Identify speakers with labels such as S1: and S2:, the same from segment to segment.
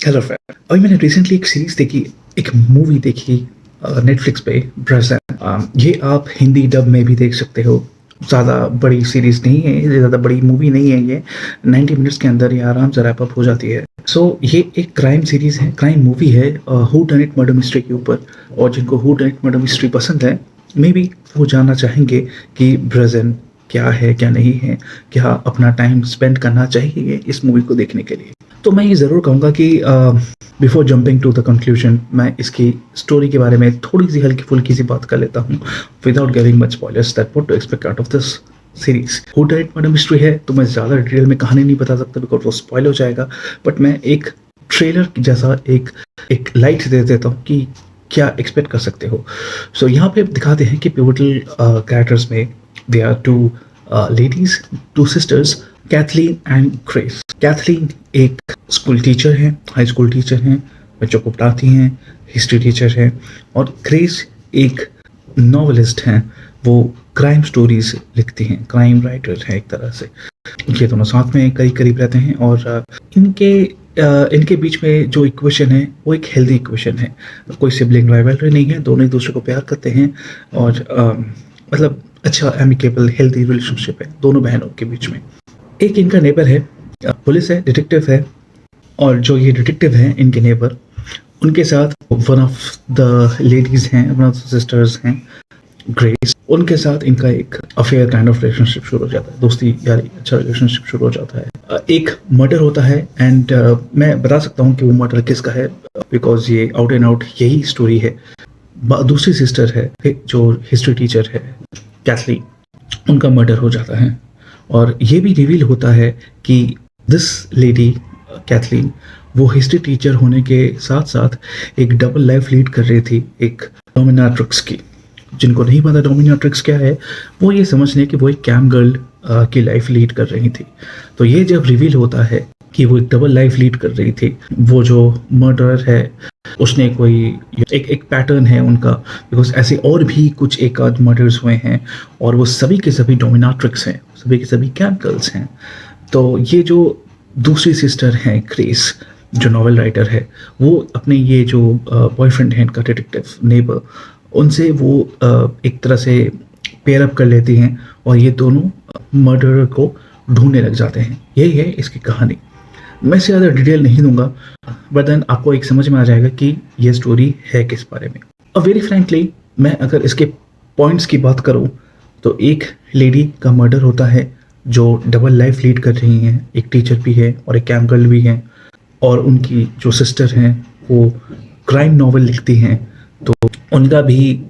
S1: Hello friend, अभी मैंने recently एक सीरीज देखी, एक मूवी देखी नेटफ्लिक्स पे ब्रेज़न। ये आप हिंदी डब में भी देख सकते हो। ज़्यादा बड़ी सीरीज नहीं है, ये ज़्यादा बड़ी मूवी नहीं है। ये 90 मिनट्स के अंदर ये आराम से रैप अप हो जाती है। सो ये एक क्राइम सीरीज है, क्राइम मूवी है, हू डन इट मर्डर मिस्ट्री के ऊपर। और जिनको हू डन इट मर्डर मिस्ट्री पसंद है, मे बी वो जानना चाहेंगे कि ब्रेज़न क्या है क्या नहीं है, क्या अपना टाइम स्पेंड करना चाहिए इस मूवी को देखने के लिए। तो मैं ये ज़रूर कहूँगा कि before jumping to the conclusion, मैं इसकी स्टोरी के बारे में थोड़ी सी हल्की फुल्की सी बात कर लेता हूँ without giving much spoilers that what to expect out of this series. Whodunit murder mystery है तो मैं ज़्यादा डिटेल में कहानी नहीं बता सकता बिकॉज वो स्पॉइल हो जाएगा। बट मैं एक ट्रेलर जैसा एक लाइट दे देता हूँ कि क्या एक्सपेक्ट कर सकते हो। सो यहाँ पे दिखाते हैं कि पिवटल कैरेक्टर्स में they are two ladies, two sisters, Kathleen and Grace. Kathleen एक स्कूल टीचर हैं, हाई स्कूल टीचर हैं, बच्चों को पढ़ाती हैं, हिस्ट्री टीचर हैं। और ग्रेस एक नॉवलिस्ट हैं, वो क्राइम स्टोरीज लिखती हैं, क्राइम राइटर हैं एक तरह से। ये दोनों साथ में करीब करीब रहते हैं और इनके बीच में जो इक्वेशन है वो एक हेल्दी इक्वेशन है। कोई सिबलिंग राइवलरी नहीं है, दोनों एक दूसरे को प्यार करते हैं और मतलब अच्छा एमिकेबल हेल्दी रिलेशनशिप है दोनों बहनों के बीच में। एक इनका नेबर है, पुलिस है, डिटेक्टिव है। और जो ये डिटेक्टिव हैं इनके नेबर, उनके साथ वन ऑफ द लेडीज हैं, वन ऑफ द सिस्टर्स हैं ग्रेस, उनके साथ इनका एक अफेयर काइंड ऑफ रिलेशनशिप शुरू हो जाता है, दोस्ती यारी अच्छा रिलेशनशिप शुरू हो जाता है। एक मर्डर होता है एंड मैं बता सकता हूँ कि वो मर्डर किसका है बिकॉज ये आउट एंड आउट यही स्टोरी है। दूसरी सिस्टर है जो हिस्ट्री टीचर है, कैथलीन, उनका मर्डर हो जाता है। और ये भी रिवील होता है कि दिस लेडी कैथलीन वो हिस्ट्री टीचर होने के साथ साथ एक डबल लाइफ लीड कर रही थी, एक डोमिनाट्रिक्स की। जिनको नहीं पता डोमिनाट्रिक्स क्या है, वो ये समझ लें कि वो एक कैम गर्ल की लाइफ लीड कर रही थी। तो ये जब रिवील होता है कि वो एक डबल लाइफ लीड कर रही थी, वो जो मर्डरर है उसने कोई एक पैटर्न है उनका, बिकॉज ऐसे और भी कुछ एक आध मर्डर्स हुए हैं और वो सभी के सभी डोमिनाट्रिक्स हैं, सभी के सभी कैम गर्ल्स हैं। तो ये जो दूसरी सिस्टर हैं ग्रेस, जो नॉवेल राइटर है, वो अपने ये जो बॉयफ्रेंड है इनका डिटेक्टिव नेबर, उनसे वो एक तरह से पेयर अप कर लेती हैं और ये दोनों मर्डरर को ढूंढने लग जाते हैं। यही है इसकी कहानी। मैं इससे ज़्यादा डिटेल नहीं दूंगा, बट देन आपको एक समझ में आ जाएगा कि ये स्टोरी है किस बारे में। और वेरी फ्रैंकली, मैं अगर इसके पॉइंट्स की बात करूं तो एक लेडी का मर्डर होता है जो डबल लाइफ लीड कर रही हैं, एक टीचर भी है और एक कैम गर्ल भी हैं। और उनकी जो सिस्टर हैं वो क्राइम नॉवल लिखती हैं, तो उनका भी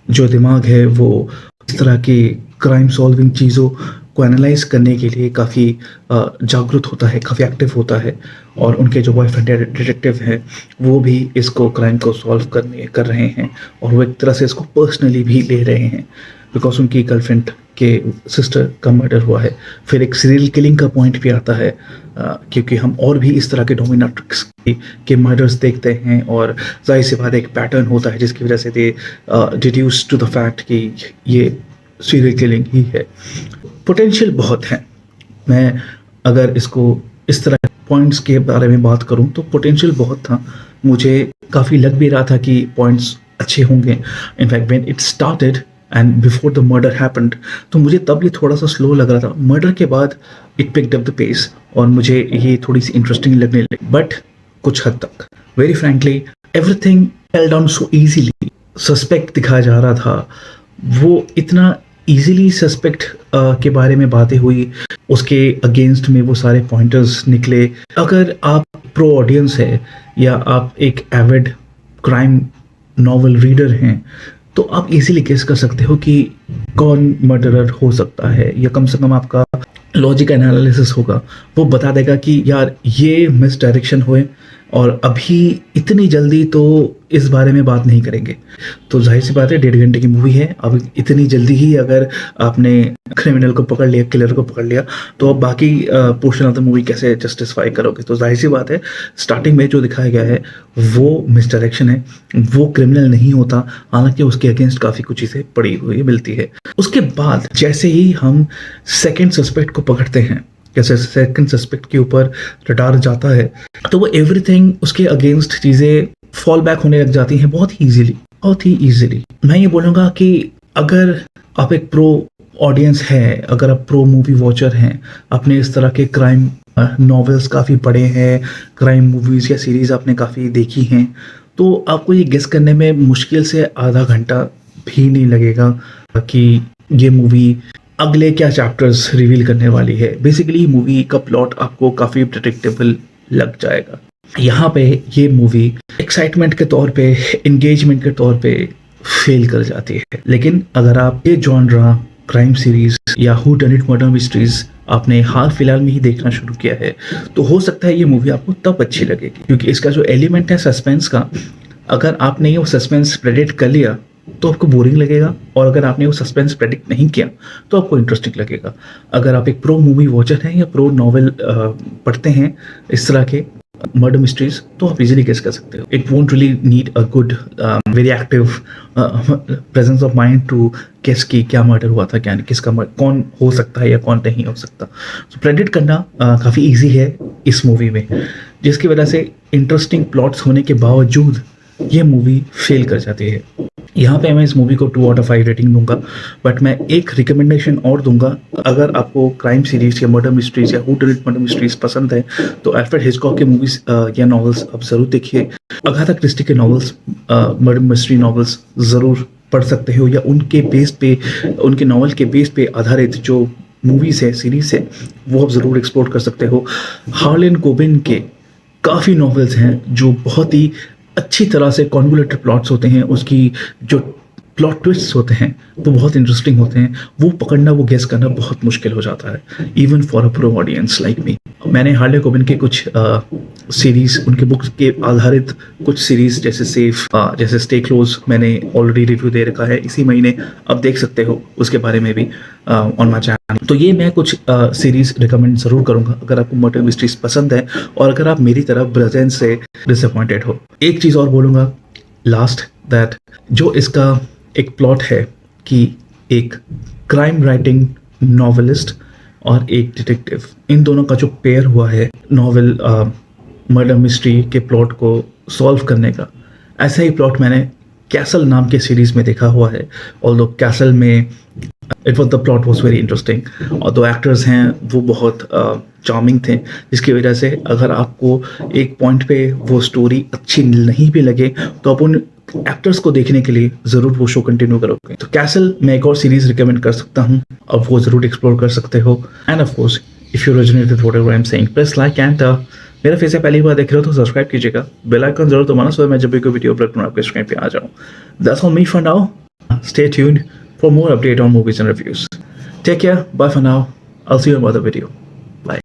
S1: जो दिमाग है वो इस तरह की क्राइम सॉल्विंग चीज़ों को एनालाइज करने के लिए काफ़ी जागरूक होता है, काफ़ी एक्टिव होता है। और उनके जो बॉयफ्रेंड डिटेक्टिव हैं वो भी इसको क्राइम को सॉल्व कर रहे हैं और वो एक तरह से इसको पर्सनली भी ले रहे हैं बिकॉज उनकी गर्लफ्रेंड के सिस्टर का मर्डर हुआ है। फिर एक सीरियल किलिंग का पॉइंट भी आता है क्योंकि हम और भी इस तरह के डोमिनाट्रिक्स के मर्डर्स देखते हैं और जाहिर सी बात एक पैटर्न होता है जिसकी वजह से दे डिड्यूस टू द फैक्ट कि ये सीरियल किलिंग ही है। पोटेंशियल बहुत है। मैं अगर इसको इस तरह पॉइंट्स के बारे में बात करूं तो पोटेंशियल बहुत था। मुझे काफ़ी लग भी रहा था कि पॉइंट्स अच्छे होंगे। In fact when it started and before the murder happened, तो मुझे तब ये थोड़ा सा स्लो लग रहा था। मर्डर के बाद it picked up the pace और मुझे ये थोड़ी सी इंटरेस्टिंग लगने लगी, बट कुछ हद तक। Very frankly, everything fell down so easily. Suspect दिखाया जा रहा था, वो इतना इजीली सस्पेक्ट के बारे में बातें हुई, उसके अगेंस्ट में वो सारे पॉइंटर्स निकले। अगर आप प्रो ऑडियंस है या आप एक एविड क्राइम नॉवल रीडर हैं तो आप इजीली गेस कर सकते हो कि कौन मर्डरर हो सकता है, या कम से कम आपका लॉजिक एनालिसिस होगा, वो बता देगा कि यार ये मिस डायरेक्शन हुए और अभी इतनी जल्दी तो इस बारे में बात नहीं करेंगे। तो जाहिर सी बात है 1.5 घंटे की मूवी है, अब इतनी जल्दी ही अगर आपने क्रिमिनल को पकड़ लिया, किलर को पकड़ लिया, तो अब बाकी पोर्शन ऑफ द मूवी कैसे जस्टिफाई करोगे। तो जाहिर सी बात है स्टार्टिंग में जो दिखाया गया है वो मिस डायरेक्शन है, वो क्रिमिनल नहीं होता, हालांकि उसके अगेंस्ट काफ़ी कुछ चीज़ें पड़ी हुई मिलती है। उसके बाद जैसे ही हम सेकेंड सस्पेक्ट को पकड़ते हैं कैसे सेकंड सस्पेक्ट के ऊपर रडार जाता है, तो वो एवरीथिंग उसके अगेंस्ट चीज़ें फॉल बैक होने लग जाती हैं बहुत ही ईजिली। मैं ये बोलूँगा कि अगर आप एक प्रो ऑडियंस है, अगर आप प्रो मूवी वॉचर हैं, आपने इस तरह के क्राइम नॉवेल्स काफ़ी पढ़े हैं, क्राइम मूवीज़ या सीरीज़ आपने काफ़ी देखी हैं, तो आपको ये गेस करने में मुश्किल से आधा घंटा भी नहीं लगेगा कि ये मूवी अगले क्या चैप्टर्स रिवील करने वाली है। बेसिकली मूवी का प्लॉट आपको काफ़ी प्रेडिक्टेबल लग जाएगा। यहाँ पे ये मूवी एक्साइटमेंट के तौर पे, एंगेजमेंट के तौर पे फेल कर जाती है। लेकिन अगर आप ये जॉनरा क्राइम सीरीज या हू डन इट मर्डर मिस्ट्रीज आपने हाल फिलहाल में ही देखना शुरू किया है, तो हो सकता है ये मूवी आपको तब अच्छी लगेगी, क्योंकि इसका जो एलिमेंट है सस्पेंस का, अगर आपने ये वो सस्पेंस प्रेडिक्ट कर लिया तो आपको बोरिंग लगेगा, और अगर आपने वो सस्पेंस प्रेडिक्ट नहीं किया तो आपको इंटरेस्टिंग लगेगा। अगर आप एक प्रो मूवी वॉचर हैं या प्रो नॉवेल पढ़ते हैं इस तरह के मर्डर मिस्ट्रीज, तो आप इजीली गेस कर सकते हो। It won't really need a good very active presence of mind to guess कि क्या मर्डर हुआ था, क्या नहीं, कौन हो सकता है या कौन नहीं हो सकता। तो प्रेडिक्ट करना काफ़ी ईजी है इस मूवी में, जिसकी वजह से इंटरेस्टिंग प्लॉट्स होने के बावजूद ये मूवी फेल कर जाती है। यहाँ पे मैं इस मूवी को 2 आउट ऑफ 5 रेटिंग दूंगा, बट मैं एक रिकमेंडेशन और दूंगा। अगर आपको क्राइम सीरीज या मर्डर मिस्ट्रीज या हू डन इट मर्डर मिस्ट्रीज पसंद है, तो अल्फ्रेड हिचकॉक के मूवीज या नॉवेल्स आप ज़रूर देखिए। अगाथा क्रिस्टी के नॉवेल्स, मर्डर मिस्ट्री नॉवेल्स ज़रूर पढ़ सकते हो, या उनके बेस पे, उनके नॉवल के बेस पे आधारित जो मूवीज़ है, सीरीज है, वो आप ज़रूर एक्सप्लोर कर सकते हो। हार्लन कोबिन के काफ़ी नॉवेल्स हैं जो बहुत ही अच्छी तरह से कॉन्वोल्यूटेड प्लॉट्स होते हैं, उसकी जो प्लॉट ट्विस्ट्स होते हैं वो बहुत इंटरेस्टिंग होते हैं। वो पकड़ना, वो गेस करना बहुत मुश्किल हो जाता है, even for a pro audience like me. मैंने हार्ले कोबिन के कुछ सीरीज, उनके बुक्स के आधारित कुछ सीरीज जैसे सेफ, जैसे स्टे क्लोज, मैंने ऑलरेडी रिव्यू दे रखा है इसी महीने, आप देख सकते हो उसके बारे में भी ऑन माई चैनल। तो ये मैं कुछ सीरीज रिकमेंड ज़रूर करूँगा अगर आपको मर्डर मिस्ट्रीज पसंद है, और अगर आप मेरी तरफ ब्रजेंस से डिसअपॉइंटेड हो। एक चीज़ और बोलूँगा लास्ट, दैट जो इसका एक प्लॉट है कि एक क्राइम राइटिंग नॉवेलिस्ट और एक डिटेक्टिव, इन दोनों का जो पेयर हुआ है नॉवेल मर्डर मिस्ट्री के प्लॉट को सॉल्व करने का, ऐसा ही प्लॉट मैंने कैसल नाम के सीरीज में देखा हुआ है। ऑल्दो कैसल में the plot was very interesting, और दो एक्टर्स हैं वो बहुत चार्मिंग थे, जिसकी वजह से अगर आपको एक पॉइंट पे वो स्टोरी अच्छी नहीं भी लगे तो आप उन एक्टर्स को देखने के लिए ज़रूर वो शो कंटिन्यू करोगे। तो कैसल मैं एक और सीरीज रिकमेंड कर सकता हूँ, अब वो ज़रूर एक्सप्लोर कर सकते हो। End of course if you resonate with whatever I am saying, press like and मेरा फेस है पहली बार देख रहे हो तो सब्सक्राइब कीजिएगा, बेल आइकन जरूर दबाना सो मैं जब भी कोई वीडियो अपलोड करूँ आपके स्क्रीन पे आ जाऊँ। That's all me for now, stay tuned for more update on movies and reviews. Take care, bye for now, I will see you in another video.